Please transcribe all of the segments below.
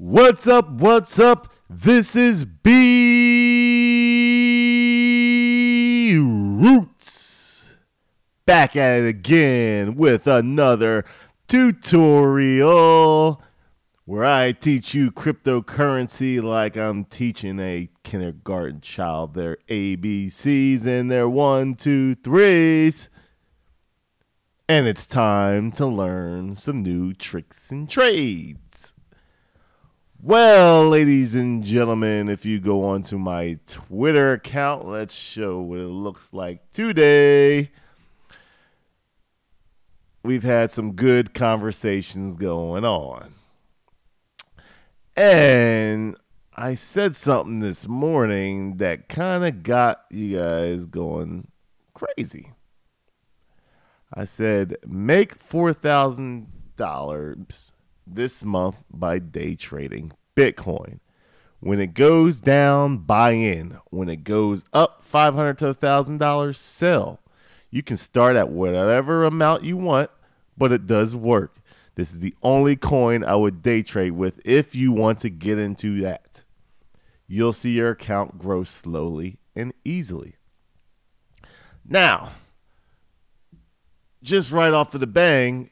What's up? What's up? This is B Roots. Back at it again with another tutorial where I teach you cryptocurrency like I'm teaching a kindergarten child their ABCs and their 1, 2, 3s. And it's time to learn some new tricks and trades. Well, ladies and gentlemen, if you go onto my Twitter account, let's show what it looks like today. We've had some good conversations going on. And I said something this morning that kind of got you guys going crazy. I said, make $4,000 this month by day trading Bitcoin. When it goes down, buy in. When it goes up $500 to $1,000, sell. You can start at whatever amount you want, but it does work. This is the only coin I would day trade with if you want to get into that. You'll see your account grow slowly and easily. Now, just right off of the bang,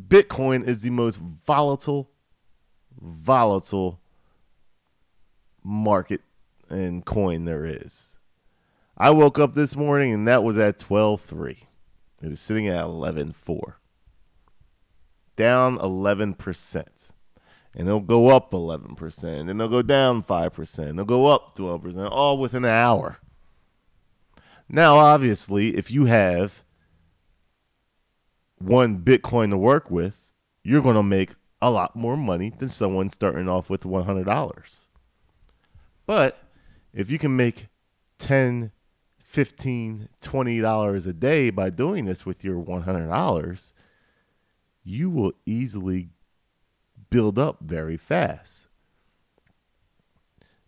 Bitcoin is the most volatile market and coin there is. I woke up this morning and that was at 12.3. It was sitting at 11.4. Down 11%. And it'll go up 11%. And it'll go down 5%. It'll go up 12%, all within an hour. Now, obviously, if you have one Bitcoin to work with, you're going to make a lot more money than someone starting off with $100. But if you can make $10, $15, $20 a day by doing this with your $100, you will easily build up very fast.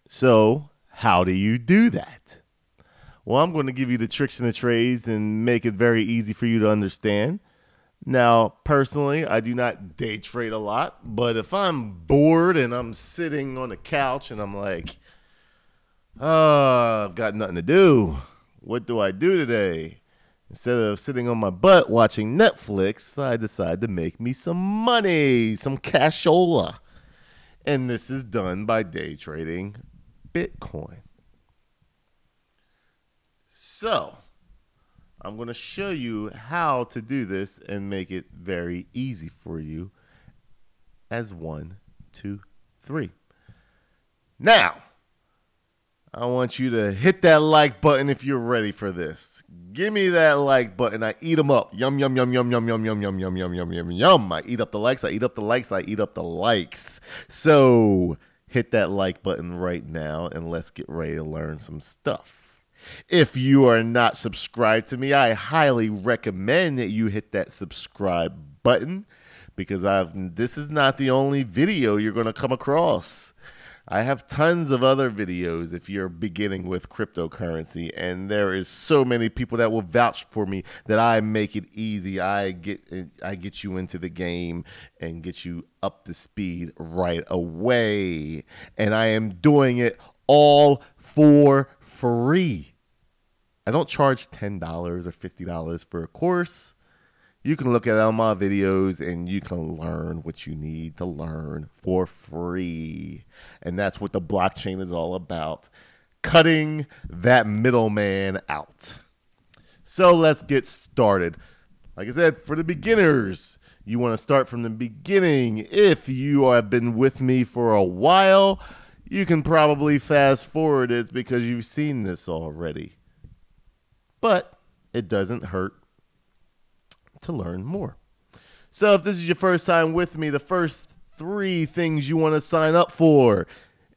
So how do you do that? Well, I'm going to give you the tricks and the trades and make it very easy for you to understand. Now, personally, I do not day trade a lot, but if I'm bored and I'm sitting on the couch and I'm like, I've got nothing to do, what do I do today? Instead of sitting on my butt watching Netflix, I decide to make me some money, some cashola. And this is done by day trading Bitcoin. So I'm going to show you how to do this and make it very easy for you as 1, 2, 3. Now, I want you to hit that like button if you're ready for this. Give me that like button. I eat them up. Yum, yum, yum, yum, yum, yum, yum, yum, yum, yum, yum, yum, yum. I eat up the likes. I eat up the likes. I eat up the likes. So hit that like button right now and let's get ready to learn some stuff. If you are not subscribed to me, I highly recommend that you hit that subscribe button because this is not the only video you're going to come across. I have tons of other videos if you're beginning with cryptocurrency, and there is so many people that will vouch for me that I make it easy. I get you into the game and get you up to speed right away, and I am doing it all for free. I don't charge $10 or $50 for a course. You can look at all my videos and you can learn what you need to learn for free. And that's what the blockchain is all about. Cutting that middleman out. So let's get started. Like I said, for the beginners, you want to start from the beginning. If you have been with me for a while, you can probably fast forward it because you've seen this already. But it doesn't hurt to learn more. So if this is your first time with me, the first 3 things you want to sign up for,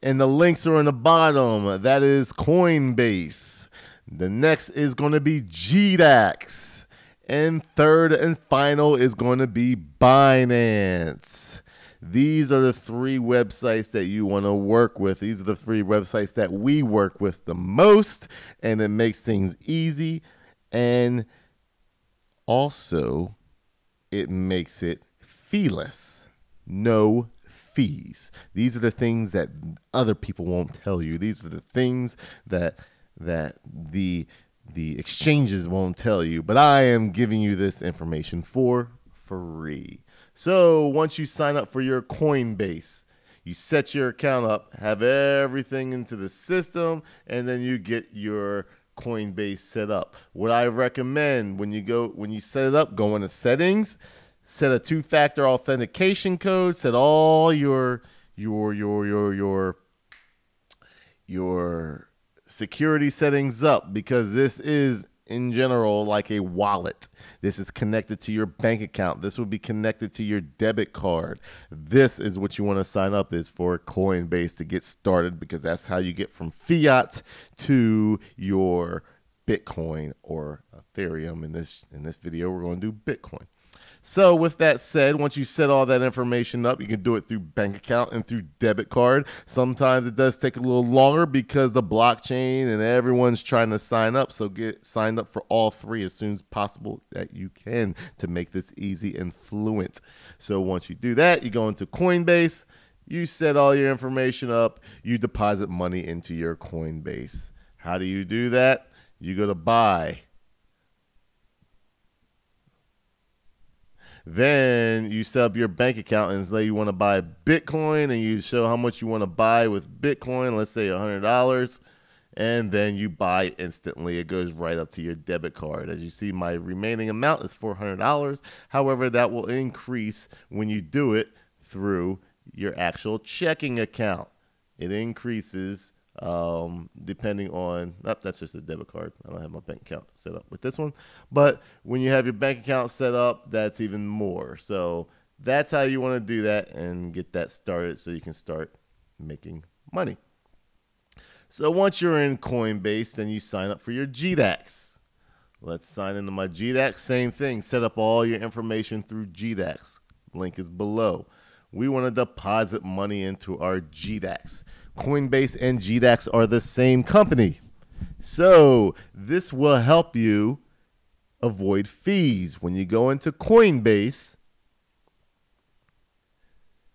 and the links are in the bottom, that is Coinbase. The next is going to be GDAX. And third and final is going to be Binance. These are the 3 websites that you want to work with. These are the 3 websites that we work with the most, and it makes things easy, and also it makes it feeless. No fees. These are the things that other people won't tell you. These are the things that the exchanges won't tell you. But I am giving you this information for free. So once you sign up for your Coinbase, you set your account up, have everything into the system, and then you get your Coinbase set up. What I recommend when you set it up, go into settings, set a two-factor authentication code, set all your security settings up, because this is in general like a wallet. This is connected to your bank account. This will be connected to your debit card. This is what you want to sign up is for Coinbase to get started, because that's how you get from fiat to your Bitcoin or Ethereum. In this video, we're going to do Bitcoin. So with that said, once you set all that information up, you can do it through bank account and through debit card. Sometimes it does take a little longer because the blockchain and everyone's trying to sign up. So get signed up for all three as soon as possible that you can to make this easy and fluent. So once you do that, you go into Coinbase, you set all your information up, you deposit money into your Coinbase. How do you do that? You go to buy. Then you set up your bank account and say you want to buy Bitcoin, and you show how much you want to buy with Bitcoin, let's say $100, and then you buy instantly. It goes right up to your debit card. As you see, my remaining amount is $400. However, that will increase when you do it through your actual checking account. It increases depending on, that's just a debit card. I don't have my bank account set up with this one. But when you have your bank account set up, that's even more. So that's how you want to do that and get that started so you can start making money. So once you're in Coinbase, then you sign up for your GDAX. Let's sign into my GDAX. Same thing. Set up all your information through GDAX. Link is below. We want to deposit money into our GDAX. Coinbase and GDAX are the same company. So this will help you avoid fees. When you go into Coinbase,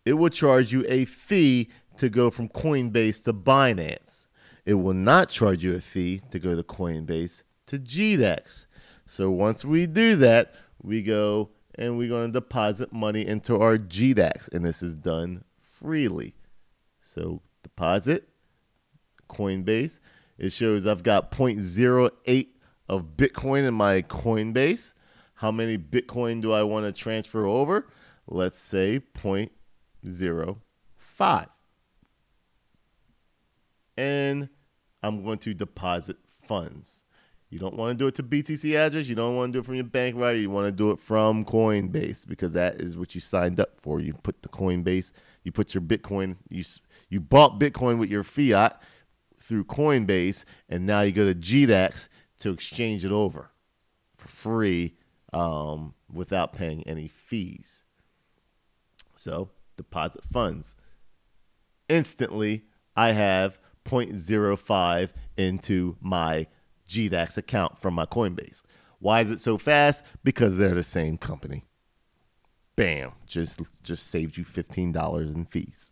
it will charge you a fee to go from Coinbase to Binance. It will not charge you a fee to go to Coinbase to GDAX. So once we do that, we go and we're going to deposit money into our GDAX, and this is done freely. So deposit, Coinbase. It shows I've got 0.08 of Bitcoin in my Coinbase. How many Bitcoin do I want to transfer over? Let's say 0.05. And I'm going to deposit funds. You don't want to do it to BTC address. You don't want to do it from your bank, right? You want to do it from Coinbase, because that is what you signed up for. You put the Coinbase, you put your Bitcoin, you bought Bitcoin with your fiat through Coinbase, and now you go to GDAX to exchange it over for free without paying any fees. So deposit funds. Instantly, I have 0.05 into my GDAX account from my Coinbase. Why is it so fast? Because they're the same company. Bam, just saved you $15 in fees.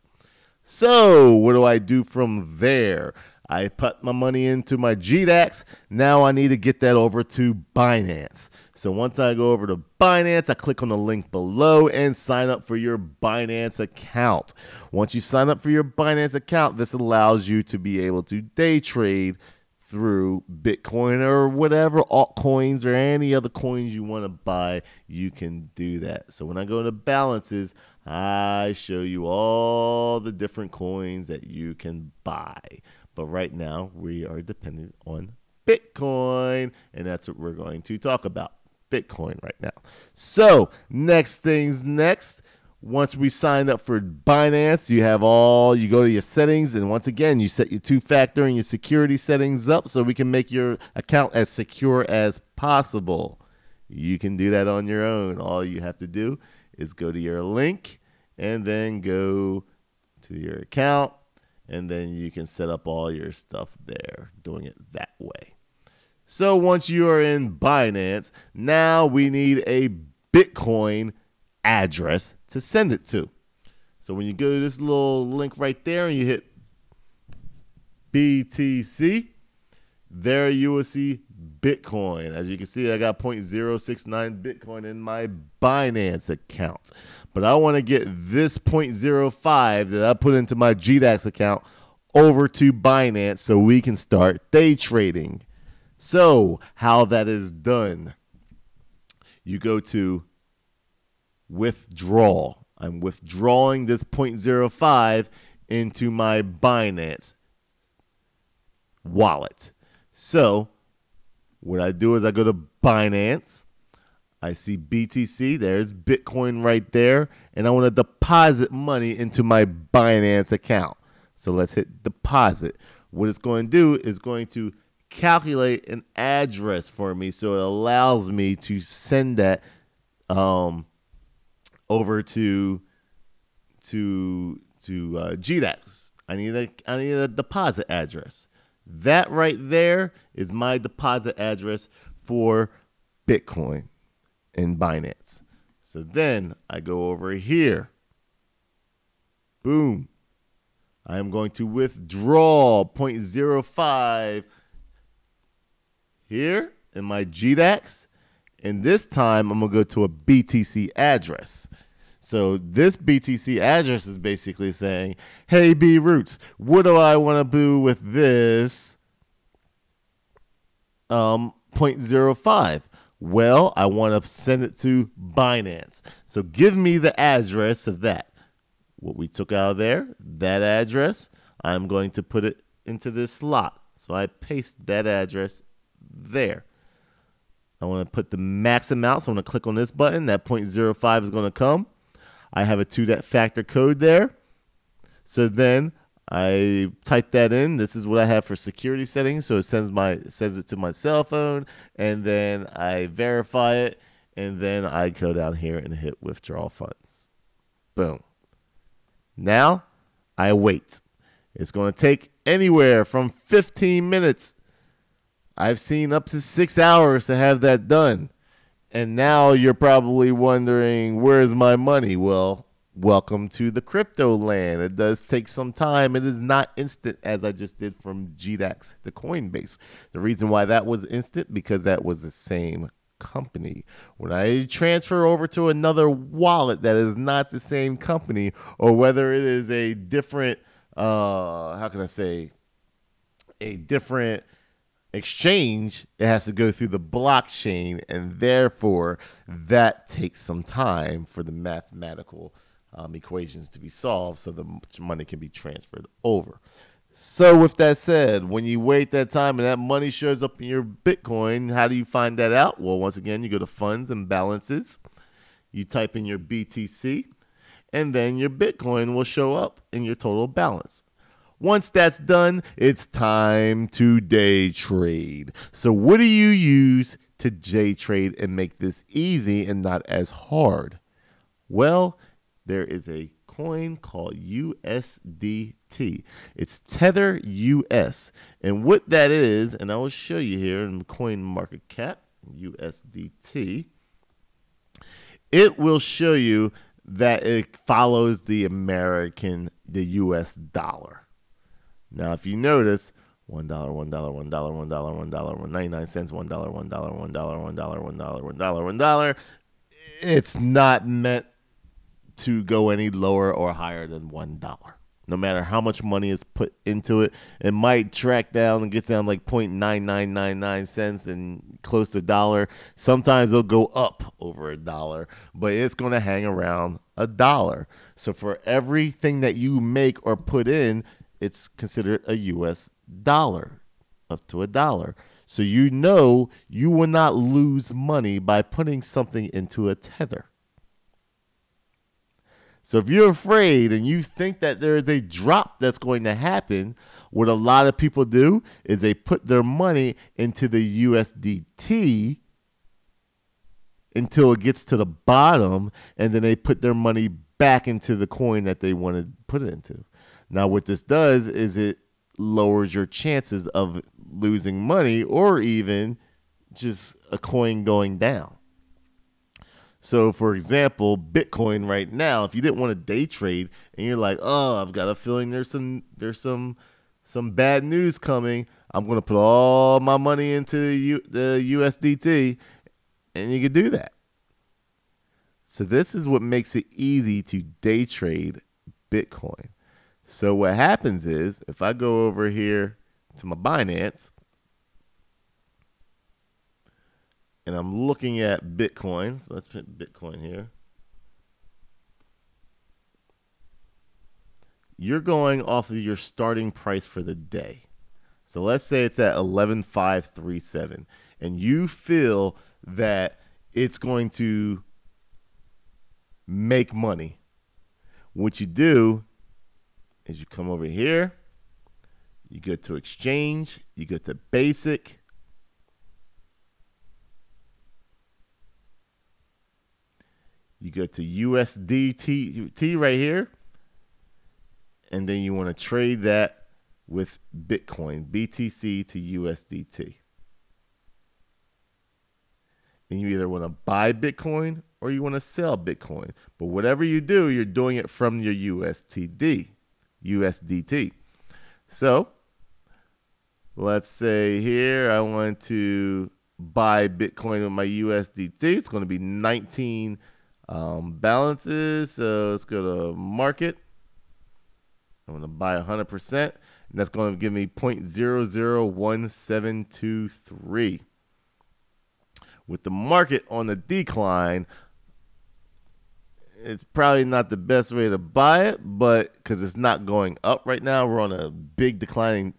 So what do I do from there? I put my money into my GDAX. Now I need to get that over to Binance. So once I go over to Binance, I click on the link below and sign up for your Binance account. Once you sign up for your Binance account, this allows you to be able to day trade through Bitcoin or whatever altcoins or any other coins you want to buy. You can do that. So when I go to balances, I show you all the different coins that you can buy. But right now we are dependent on Bitcoin, and that's what we're going to talk about. Bitcoin right now. So next things next. Once we sign up for Binance, you go to your settings, and once again, you set your two-factor and your security settings up so we can make your account as secure as possible. You can do that on your own. All you have to do is go to your link and then go to your account, and then you can set up all your stuff there, doing it that way. So once you are in Binance, now we need a Bitcoin address to send it to. So when you go to this little link right there and you hit BTC, there you will see Bitcoin. As you can see, I got 0.069 Bitcoin in my Binance account. But I want to get this 0.05 that I put into my GDAX account over to Binance so we can start day trading. So how that is done, you go to withdraw. I'm withdrawing this 0.05 into my Binance wallet. So what I do is I go to Binance. I see BTC. There's Bitcoin right there. And I want to deposit money into my Binance account. So let's hit deposit. What it's going to do is going to calculate an address for me. So it allows me to send that over to GDAX. I need a deposit address. That right there is my deposit address for Bitcoin in Binance. So then I go over here. Boom. I am going to withdraw 0.05 here in my GDAX. And this time I'm going to go to a BTC address. So this BTC address is basically saying, hey, B Roots, what do I want to do with this 0.05? Well, I want to send it to Binance. So give me the address of that. What we took out of there, that address, I'm going to put it into this slot. So I paste that address there. I want to put the max amount, so I'm going to click on this button. That 0.05 is going to come. I have a 2-factor code there. So then I type that in. This is what I have for security settings. So it sends it to my cell phone, and then I verify it, and then I go down here and hit withdraw funds. Boom. Now I wait. It's going to take anywhere from 15 minutes. I've seen up to 6 hours to have that done. And now you're probably wondering, where's my money? Well, welcome to the crypto land. It does take some time. It is not instant as I just did from GDAX to Coinbase. The reason why that was instant, because that was the same company. When I transfer over to another wallet that is not the same company, or whether it is a different, how can I say, a different exchange, it has to go through the blockchain, and therefore that takes some time for the mathematical equations to be solved so the money can be transferred over. So with that said, when you wait that time and that money shows up in your Bitcoin, how do you find that out? Well, once again, you go to funds and balances, you type in your BTC, and then your Bitcoin will show up in your total balance. Once that's done, it's time to day trade. So what do you use to day trade and make this easy and not as hard? Well, there is a coin called USDT. It's Tether US. And what that is, and I will show you here in Coin Market Cap, USDT, it will show you that it follows the US dollar. Now, if you notice, $1, $1, $1, $1, $1, $1, 99 cents, $1, $1, $1, $1, $1, $1, $1, it's not meant to go any lower or higher than $1. No matter how much money is put into it, it might track down and get down like 0.9999 cents and close to $1. Sometimes it'll go up over $1, but it's going to hang around $1. So for everything that you make or put in, it's considered a US dollar, up to $1. So you know you will not lose money by putting something into a tether. So if you're afraid and you think that there is a drop that's going to happen, what a lot of people do is they put their money into the USDT until it gets to the bottom, and then they put their money back into the coin that they want to put it into. Now, what this does is it lowers your chances of losing money or even just a coin going down. So, for example, Bitcoin right now, if you didn't want to day trade and you're like, oh, I've got a feeling there's some bad news coming, I'm going to put all my money into the USDT, and you can do that. So this is what makes it easy to day trade Bitcoin. So what happens is, if I go over here to my Binance, and I'm looking at Bitcoin. So let's put Bitcoin here. You're going off of your starting price for the day. So let's say it's at 11,537, and you feel that it's going to make money. What you do is you come over here, you go to exchange, you go to basic, you go to USDT right here, and then you want to trade that with Bitcoin, BTC to USDT. And you either want to buy Bitcoin or you want to sell Bitcoin. But whatever you do, you're doing it from your USDT. So let's say here I want to buy Bitcoin with my USDT. It's going to be 19 balances. So let's go to market. I'm going to buy 100%, and that's going to give me 0.001723. With the market on the decline, it's probably not the best way to buy it, but because it's not going up right now, we're on a declining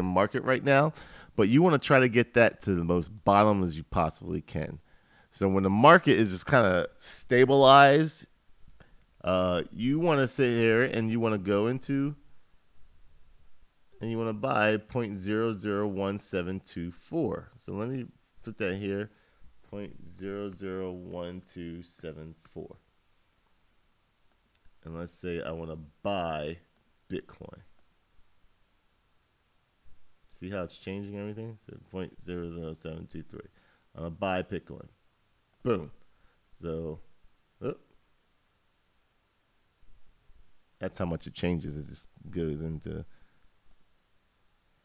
market right now. But you want to try to get that to the most bottom as you possibly can. So when the market is just kind of stabilized, you want to sit here and you want to go into and you want to buy 0.001724. So let me put that here, 0.001274. And let's say I want to buy Bitcoin. See how it's changing everything? So 0.00723. I'm going to buy Bitcoin. Boom. So, that's how much it changes. It just goes into,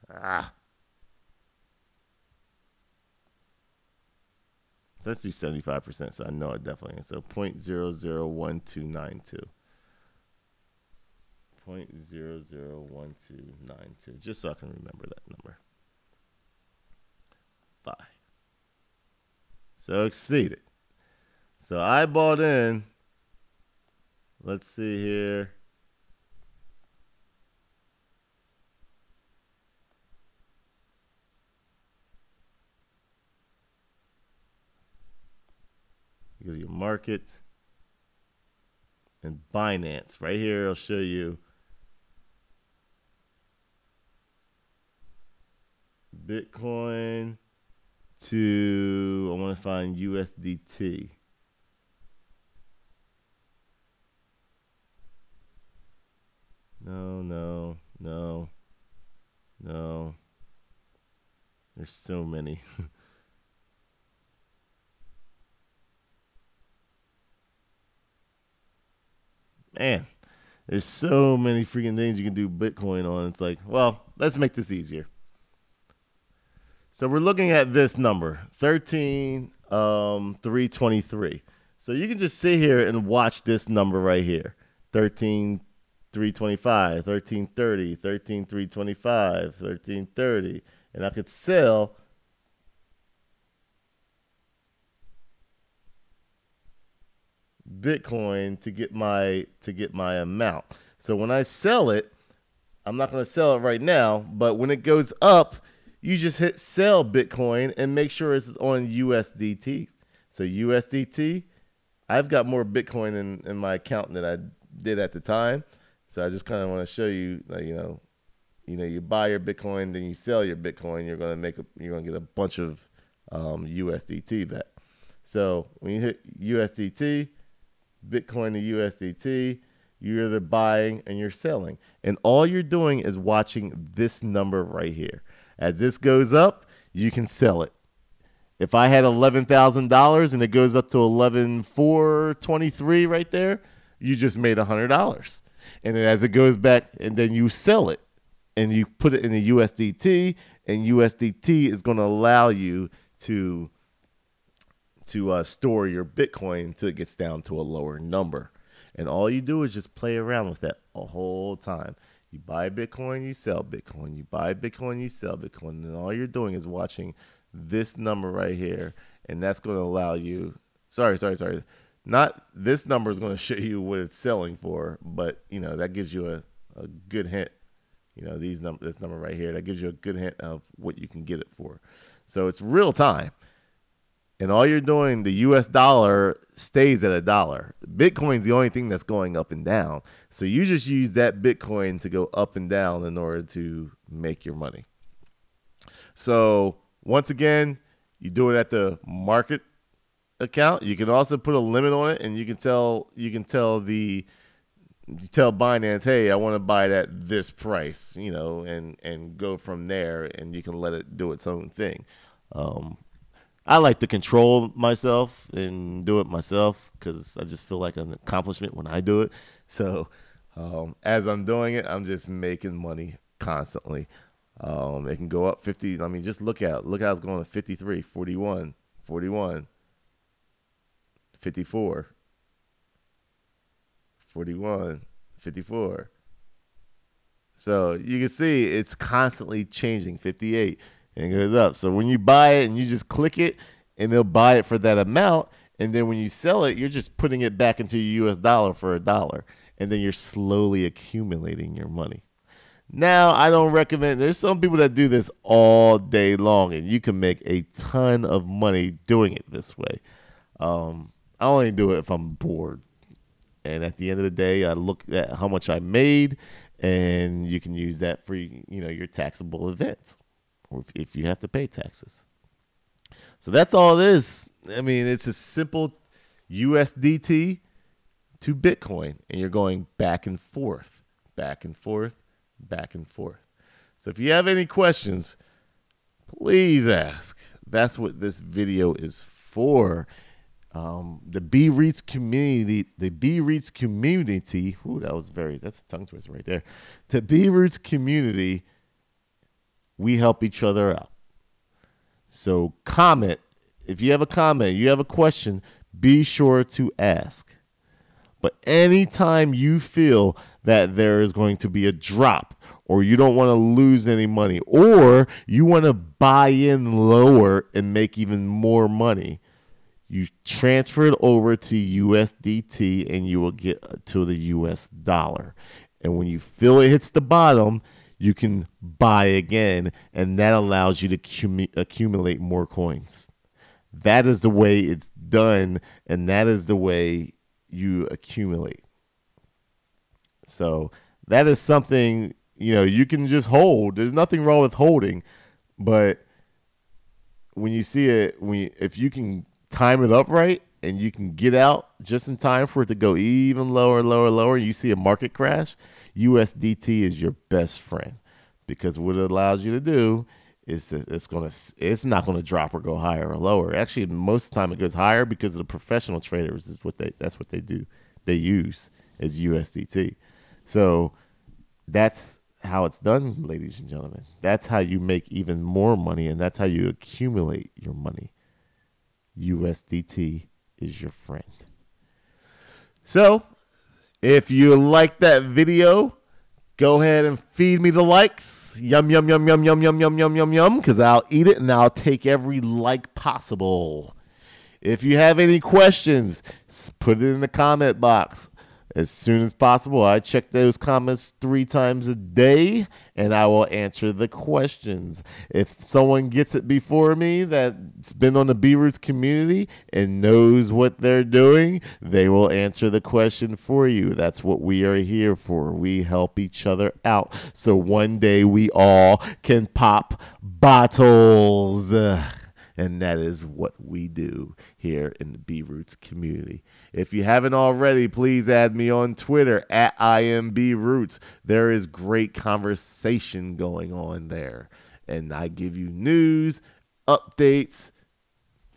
So let's do 75%, so I know it definitely. So 0.001292. 0.001292, just so I can remember that number. Buy. So exceeded. So I bought in, let's see here. You go to your market and Binance. Right here, I'll show you Bitcoin to, I want to find USDT. No. There's so many. Man, there's so many freaking things you can do Bitcoin on. It's like, well, let's make this easier. So we're looking at this number, 13,323. So you can just sit here and watch this number right here, 13,325, 1330, 13,325, 1330, and I could sell Bitcoin to get my amount. So when I sell it, I'm not going to sell it right now, but when it goes up, you just hit sell Bitcoin and make sure it's on USDT. So USDT, I've got more Bitcoin in my account than I did at the time. So I just kind of want to show you, like, you buy your Bitcoin, then you sell your Bitcoin, you're going to get a bunch of USDT back. So when you hit USDT, Bitcoin to USDT, you're either buying and you're selling. And all you're doing is watching this number right here. As this goes up, you can sell it. If I had $11,000 and it goes up to 11,423 right there, you just made $100. And then as it goes back, and then you sell it, and you put it in the USDT, and USDT is going to allow you to store your Bitcoin until it gets down to a lower number. And all you do is just play around with that a whole time. You buy Bitcoin, you sell Bitcoin. You buy Bitcoin, you sell Bitcoin. And all you're doing is watching this number right here. And that's going to allow you, sorry. Not this number is going to show you what it's selling for, but, you know, that gives you a good hint. You know, this number right here, that gives you a good hint of what you can get it for. So it's real time. And all you're doing, the US dollar stays at $1. Bitcoin's the only thing that's going up and down. So you just use that Bitcoin to go up and down in order to make your money. So once again, you do it at the market account. You can also put a limit on it, and you can tell Binance, hey, I want to buy it at this price, you know, and go from there, and you can let it do its own thing. I like to control myself and do it myself because I just feel like an accomplishment when I do it. So as I'm doing it, I'm just making money constantly. It can go up 50. I mean, just look how it's going to 53, 41, 41, 54, 41, 54. So you can see it's constantly changing, 58. And it goes up. So when you buy it and you just click it, and they'll buy it for that amount, and then when you sell it, you're just putting it back into your US dollar for $1, and then you're slowly accumulating your money. Now, I don't recommend, there's some people that do this all day long, and you can make a ton of money doing it this way. I only do it if I'm bored. And at the end of the day, I look at how much I made, and you can use that for, you know, your taxable events, or if you have to pay taxes. So that's all it is. I mean, it's a simple USDT to Bitcoin, and you're going back and forth, back and forth, back and forth. So if you have any questions, please ask. That's what this video is for. The B-REITs community, ooh, that's a tongue twister right there. The B-REITs community, we help each other out. So comment. If you have a comment, you have a question, be sure to ask. But anytime you feel that there is going to be a drop, or you don't want to lose any money, or you want to buy in lower and make even more money, you transfer it over to USDT and you will get to the US dollar. And when you feel it hits the bottom, you can buy again, and that allows you to accumulate more coins. That is the way it's done, and that is the way you accumulate. So that is something, you know, you can just hold. There's nothing wrong with holding, but when you see it, if you can time it up right and you can get out just in time for it to go even lower, lower, you see a market crash, USDT is your best friend, because what it allows you to do is it's not going to drop or go higher or lower. Actually, most of the time it goes higher because of the professional traders that's what they do. They use as USDT. So that's how it's done, ladies and gentlemen. That's how you make even more money, and that's how you accumulate your money. USDT is your friend. So if you like that video, go ahead and feed me the likes. Yum, yum, yum, yum, yum, yum, yum, yum, yum, yum, because I'll eat it and I'll take every like possible. If you have any questions, put it in the comment box as soon as possible. I check those comments 3 times a day, and I will answer the questions. If someone gets it before me that's been on the B-Roots community and knows what they're doing, they will answer the question for you. That's what we are here for. We help each other out, so one day we all can pop bottles. And that is what we do here in the B-Roots community. If you haven't already, please add me on Twitter at IMBRoots. There is great conversation going on there. And I give you news, updates,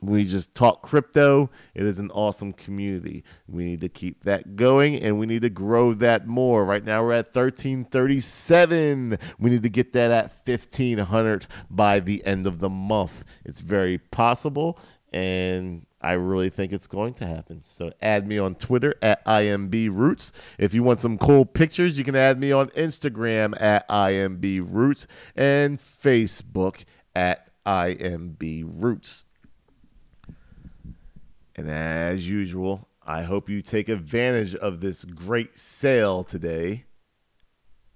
We just talk crypto. It is an awesome community. We need to keep that going, and we need to grow that more. Right now, we're at 1337. We need to get that at 1500 by the end of the month. It's very possible, and I really think it's going to happen. So add me on Twitter at IMBRoots. If you want some cool pictures, you can add me on Instagram at IMBRoots and Facebook at IMBRoots. And as usual, I hope you take advantage of this great sale today.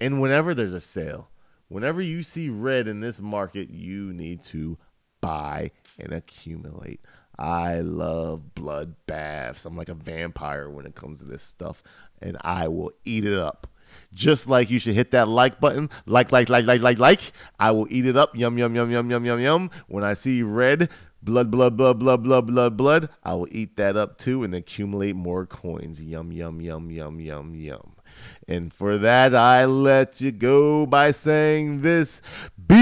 And whenever there's a sale, whenever you see red in this market, you need to buy and accumulate. I love bloodbaths. I'm like a vampire when it comes to this stuff, and I will eat it up. Just like you should hit that like button, like. I will eat it up. Yum, yum, yum, yum, yum, yum, yum. When I see red, blood, I will eat that up too and accumulate more coins. Yum, yum, yum, yum, yum, yum. And for that, I let you go by saying this: B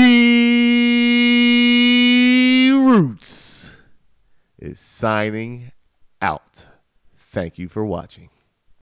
Roots is signing out. Thank you for watching.